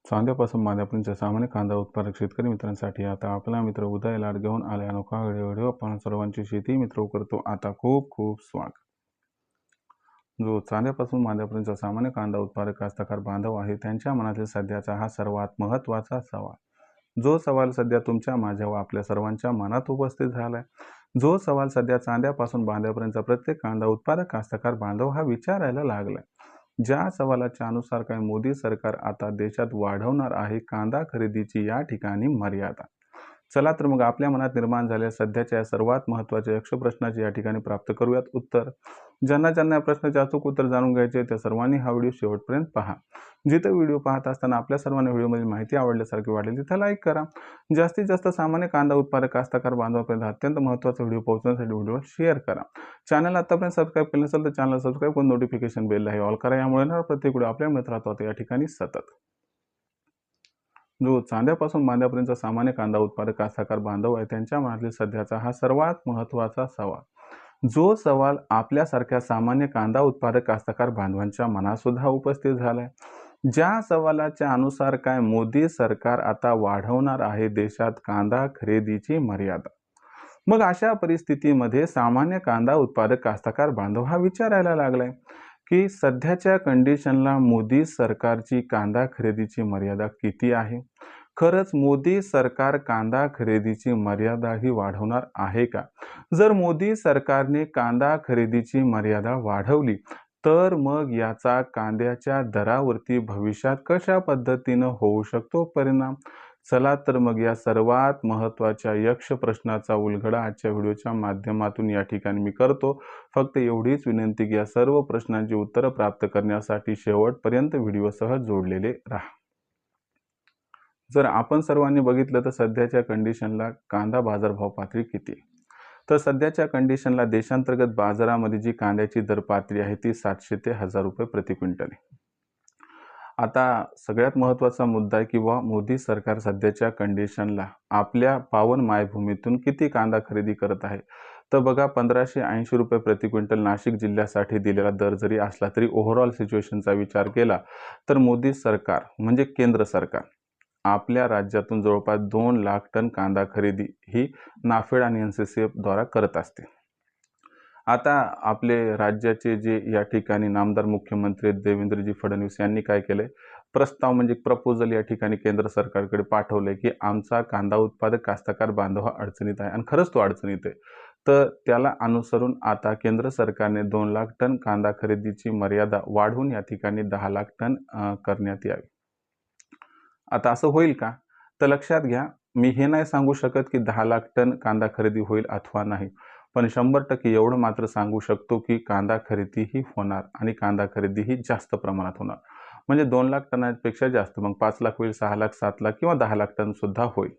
चांद्यापासून मांद्यापर्यंतच्या सामान्य कांदा उत्पादक शेतकरी मित्रांसाठी आता आपला मित्र उदय लाड घेऊन आले अनोखा व्हिडिओ आपण सर्वांची शेती मित्र करतो आता खूप खूप स्वागत। जो चांद्यापासून मांद्यापर्यंतचा सामान्य कांदा उत्पादक कास्तकार बांधव आहे त्यांच्या मनातील सध्याचा हा सर्वात महत्त्वाचा सवाल, जो सवाल सध्या तुमच्या माझ्या व आपल्या सर्वांच्या मनात उपस्थित झालाय, जो सवाल सध्या चांद्यापासून बांद्यापर्यंतचा प्रत्येक कांदा उत्पादक कास्तकार बांधव हा विचारायला लागलाय। ज्या सवालाच्या अनुसार काय मोदी सरकार आता देशात वाढवणार आहे कांदा खरेदीची या ठिकाणी मर्यादा। चला तर मग आपल्या मनात निर्माण झालेल्या सध्याच्या सर्वात महत्त्वाच्या यक्ष प्रश्नाचे या ठिकाणी प्राप्त करूयात उत्तर। ज्यांना या प्रश्नाचे अचूक उत्तर जाणून घ्यायचे त्या सर्वांनी हा व्हिडिओ शेवटपर्यंत पहा। जिथे व्हिडिओ पाहत असताना आपल्या सर्वांना व्हिडिओमधील माहिती आवडल्यासारखी वाटेल तिथे लाईक करा। जास्तीत जास्त सामान्य कांदा उत्पादक कास्तकार बांधवांपर्यंत अत्यंत महत्त्वाचा व्हिडिओ पोहोचवण्यासाठी व्हिडिओ शेअर करा। चॅनल आतापर्यंत सबस्क्राईब केले नसेल तर चॅनल सबस्क्राईब करून नोटिफिकेशन बेल आहे ऑल करा, यामुळे प्रत्येक व्हिडिओ आपल्या मिळत राहतो या ठिकाणी सतत। जो चांद्यापासून बांद्यापर्यंतचा सामान्य कांदा उत्पादक कास्तकार बांधव आहे त्यांच्या मनातील सध्याचा हा सर्वात महत्त्वाचा सवाल, जो सवाल आपल्यासारख्या सामान्य कांदा उत्पादक कास्तकार बांधवांच्या मनात सुद्धा उपस्थित झालाय। ज्या सवालाच्या अनुसार काय मोदी सरकार आता वाढवणार आहे देशात कांदा खरेदीची मर्यादा। मग अशा परिस्थितीमध्ये सामान्य कांदा उत्पादक कास्तकार बांधव हा विचारायला लागलाय की सध्याच्या कंडिशनला मोदी सरकारची कांदा खरेदीची मर्यादा किती आहे। खरंच मोदी सरकार कांदा खरेदीची मर्यादाही वाढवणार आहे का? जर मोदी सरकारने कांदा खरेदीची मर्यादा वाढवली तर मग याचा कांद्याच्या दरावरती भविष्यात कशा पद्धतीनं होऊ शकतो परिणाम। चला तर मग या सर्वात महत्त्वाच्या यक्ष प्रश्नाचा उलगडा आजच्या व्हिडिओच्या माध्यमातून या ठिकाणी मी करतो। फक्त एवढीच विनंती की या सर्व प्रश्नांची उत्तरं प्राप्त करण्यासाठी शेवटपर्यंत व्हिडिओसह जोडलेले राहा। जर आपण सर्वांनी बघितलं तर सध्याच्या कंडिशनला कांदा बाजारभाव पातळी किती, तर सध्याच्या कंडिशनला देशांतर्गत बाजारामध्ये जी कांद्याची दर पातळी आहे ती 700 ते 1000 रुपये प्रति क्विंटल आहे। आता सगळ्यात महत्त्वाचा मुद्दा आहे की मोदी सरकार सध्याच्या कंडिशनला आपल्या पावन मायभूमीतून किती कांदा खरेदी करत आहे। तर बघा 1580 रुपये प्रति क्विंटल नाशिक जिल्ह्यासाठी दिलेला दर जरी असला तरी ओव्हरऑल सिच्युएशनचा विचार केला तर मोदी सरकार म्हणजे केंद्र सरकार आपल्या राज्यातून जवळपास 2 लाख टन कांदा खरेदी ही नाफेड आणि NCCF द्वारा करत असते। आता आपले राज्याचे जे या ठिकाणी नामदार मुख्यमंत्री देवेंद्रजी फडणवीस यांनी काय केले, प्रस्ताव म्हणजे प्रपोजल या ठिकाणी केंद्र सरकारकडे पाठवले की आमचा कांदा उत्पादक कास्तकार बांधव हा अडचणीत आहे आणि खरंच तो अडचणीत आहे। तर त्याला अनुसरून आता केंद्र सरकारने 2 लाख टन कांदा खरेदीची मर्यादा वाढवून या ठिकाणी 10 लाख टन करण्यात यावी। आता असं होईल का? तर लक्षात घ्या, मी हे नाही सांगू शकत की 10 लाख टन कांदा खरेदी होईल अथवा नाही, पण 100% एवढं मात्र सांगू शकतो की कांदा खरेदी ही होणार आणि कांदा खरेदी ही जास्त प्रमाणात होणार। म्हणजे 2 लाख टनापेक्षा जास्त, मग 5 लाख होईल, 6 लाख, 7 लाख किंवा 10 लाख टन सुद्धा होईल।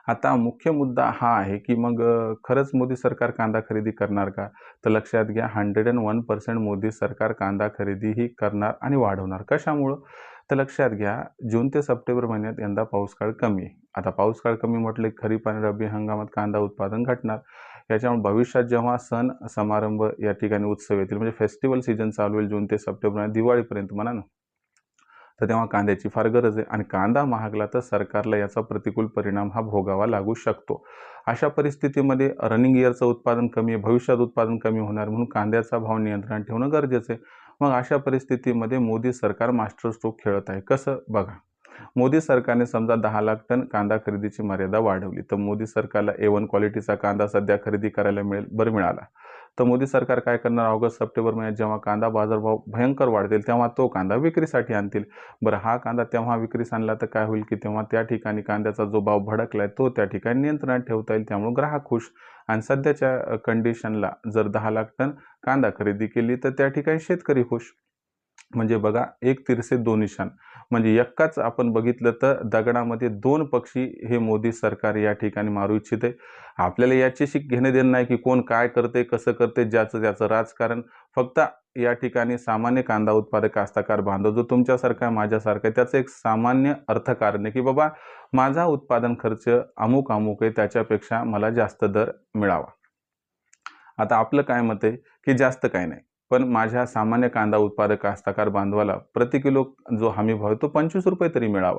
आता मुख्य मुद्दा हा आहे की मग खरंच मोदी सरकार कांदा खरेदी करणार का? तर लक्षात घ्या 101% मोदी सरकार कांदा खरेदी ही करणार आणि वाढवणार। कशामुळं? तर लक्षात घ्या जून ते सप्टेंबर महिन्यात यंदा पाऊस काळ कमी आहे। आता पाऊस काळ कमी म्हटले खरीप आणि रब्बी हंगामात कांदा उत्पादन घटणार। याच्यामुळे भविष्यात जेव्हा सण समारंभ या ठिकाणी उत्सव येतील म्हणजे फेस्टिवल सीजन चालू होईल जून ते सप्टेंबर दिवाळीपर्यंत म्हणा ना, तर तेव्हा कांद्याची फार गरज आहे आणि कांदा महागला तर सरकारला याचा प्रतिकूल परिणाम हा भोगावा लागू शकतो। अशा परिस्थितीमध्ये रनिंग इयरचं उत्पादन कमी आहे, भविष्यात उत्पादन कमी होणार, म्हणून कांद्याचा भाव नियंत्रणात ठेवणं गरजेचं आहे। मग अशा परिस्थितीमध्ये मोदी सरकार मास्टर स्ट्रोक खेळत आहे। कसं बघा, मोदी सरकारने समजा 10 लाख टन कांदा खरेदीची मर्यादा वाढवली तर मोदी सरकारला A1 क्वालिटीचा कांदा सध्या खरेदी करायला मिळाला तर मोदी सरकार काय करणार, ऑगस्ट सप्टेंबर महिन्यात जेव्हा कांदा बाजारभाव भयंकर वाढतील तेव्हा तो कांदा विक्रीसाठी आणतील। बरं, हा कांदा तेव्हा विक्रीस आणला तर काय होईल की तेव्हा त्या ठिकाणी कांद्याचा जो भाव भडकलाय तो त्या ठिकाणी नियंत्रणात ठेवता येईल, त्यामुळे ग्राहक खुश। आणि सध्याच्या कंडिशनला जर 10 लाख टन कांदा खरेदी केली तर त्या ठिकाणी शेतकरी खुश। म्हणजे बघा, एक तीर से दो निशाण, म्हणजे एकाच आपण बघितलं तर दगडामध्ये 2 पक्षी हे मोदी सरकार या ठिकाणी मारू इच्छिते। आपल्याला याच्याशी घेणं देणं नाही की कोण काय करते कसं करते, ज्याचं त्याचं राजकारण। फक्त या ठिकाणी सामान्य कांदा उत्पादक कास्तकार बांधव जो तुमच्यासारखा आहे माझ्यासारखा आहे त्याचं एक सामान्य अर्थकारण आहे की बाबा माझा उत्पादन खर्च अमुक आहे त्याच्यापेक्षा मला जास्त दर मिळावा। आता आपलं काय मत आहे की जास्त काय नाही, पण माझ्या सामान्य कांदा उत्पादक कास्तकार बांधवाला प्रति किलो जो हमी भाव आहे तो ₹25 तरी मिळावा.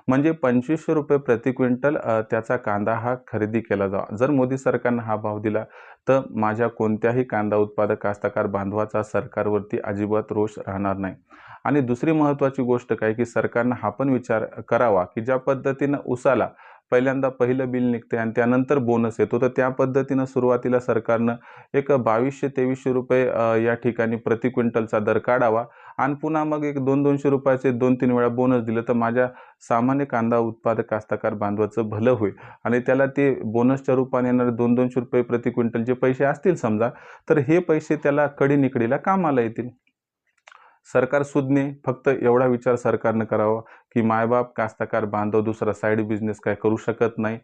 म्हणजे ₹2500 प्रति क्विंटल त्याचा कांदा हा खरेदी केला जावा. जर मोदी सरकारनं हा भाव दिला, तर माझ्या कोणत्याही कांदा उत्पादक कास्तकार बांधवाचा सरकारवरती अजिबात रोष राहणार नाही. आणि दुसरी महत्त्वाची गोष्ट काय, की सरकारनं हा पण विचार करावा, की ज्या पद्धतीनं ऊसाला पहिल्यांदा पहिलं बिल निघते आणि त्यानंतर बोनस येतो, तर त्या पद्धतीनं सुरुवातीला सरकारनं एक ₹2200-2300 या ठिकाणी प्रति क्विंटलचा दर काढावा आणि पुन्हा मग एक ₹200-200 2-3 वेळा बोनस दिलं, तर माझ्या सामान्य कांदा उत्पादक कास्तकार बांधवाचं भलं होईल आणि त्याला ते बोनसच्या रूपाने येणारे ₹200-200 प्रति क्विंटल जे पैसे असतील समजा, तर हे पैसे त्याला कडी-निकडीला कामाला येतील. सरकार सुज्ञ फक्त एवढा विचार सरकारनं करावा, की मायबाप कास्तकार बांधव दुसरा साइड बिझनेस काय करू शकत नाही.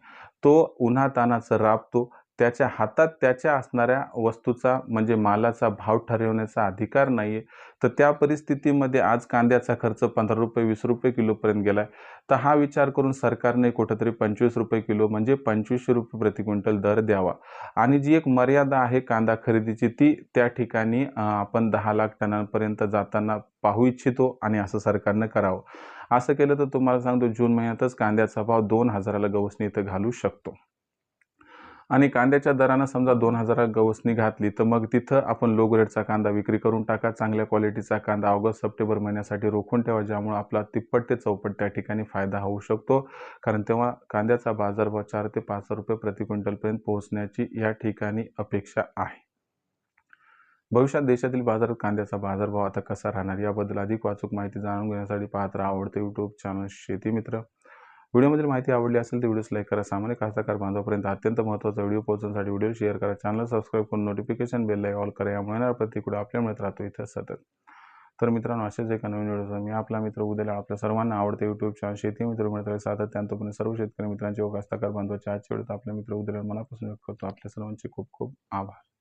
तो उन्हातान्हाचं राबतो. त्याच्या हातात त्याच्या असणाऱ्या वस्तूचा म्हणजे मालाचा भाव ठरवण्याचा अधिकार नाहीये. तर त्या परिस्थितीमध्ये आज कांद्याचा खर्च ₹15 ₹20 किलोपर्यंत गेलाय. तर हा विचार करून सरकारने कुठेतरी ₹25 किलो म्हणजे ₹2500 प्रति क्विंटल दर द्यावा. आणि जी एक मर्यादा आहे कांदा खरेदीची ती त्या ठिकाणी आपण 10 लाख टनांपर्यंत जाताना पाहू इच्छितो आणि असं सरकारनं करावं. असं केलं तर तुम्हाला सांगतो जून महिन्यातच कांद्याचा भाव 2000 ला गवसणी इथं घालू शकतो. आणि कांद्याच्या दरानं समजा 2000 गवसणी घातली, तर मग तिथं आपण लो ग्रेडचा कांदा विक्री करून टाका. चांगल्या क्वालिटीचा कांदा ऑगस्ट-सप्टेंबर महिन्यासाठी रोखून ठेवा, ज्यामुळे आपला तिप्पट ते चौपट त्या ठिकाणी फायदा होऊ शकतो. कारण तेव्हा कांद्याचा बाजारभाव ₹4 ते ₹5 प्रति क्विंटलपर्यंत पोहोचण्याची या ठिकाणी अपेक्षा आहे. भविष्यात देशातील बाजारात कांद्याचा बाजारभाव आता कसा राहणार याबद्दल अधिक अचूक माहिती जाणून घेण्यासाठी पाहत राहा आवडते यूट्यूब चॅनल शेती मित्र. व्हिडिओमधील माहिती आवडली असेल तर व्हिडिओस लाईक करा. सामान्य कास्तकार बांधवापर्यंत अत्यंत महत्त्वाचा व्हिडिओ पोहोचवण्यासाठी व्हिडिओ शेअर करा. चॅनल सबस्क्राईब करून नोटिफिकेशन बेलला ऑल करा. यामुळे येणारा प्रत्येक व्हिडिओ आपल्या मिळत राहतो इथं सतत. तर मित्रांनो असेच एका नवीन व्हिडिओचा मी आपला मित्र उद्याला आपल्या सर्वांना आवडते यूट्यूब चॅनल शेती मित्र मिळत राहील सातत्याने सर्व शेतकरी मित्रांचे व कास्तकार बांधवाचे आजच्या व्हिडिओत आपल्या मित्र उद्याला मनापासून व्यक्त करतो. आपल्या सर्वांचे खूप खूप आभार.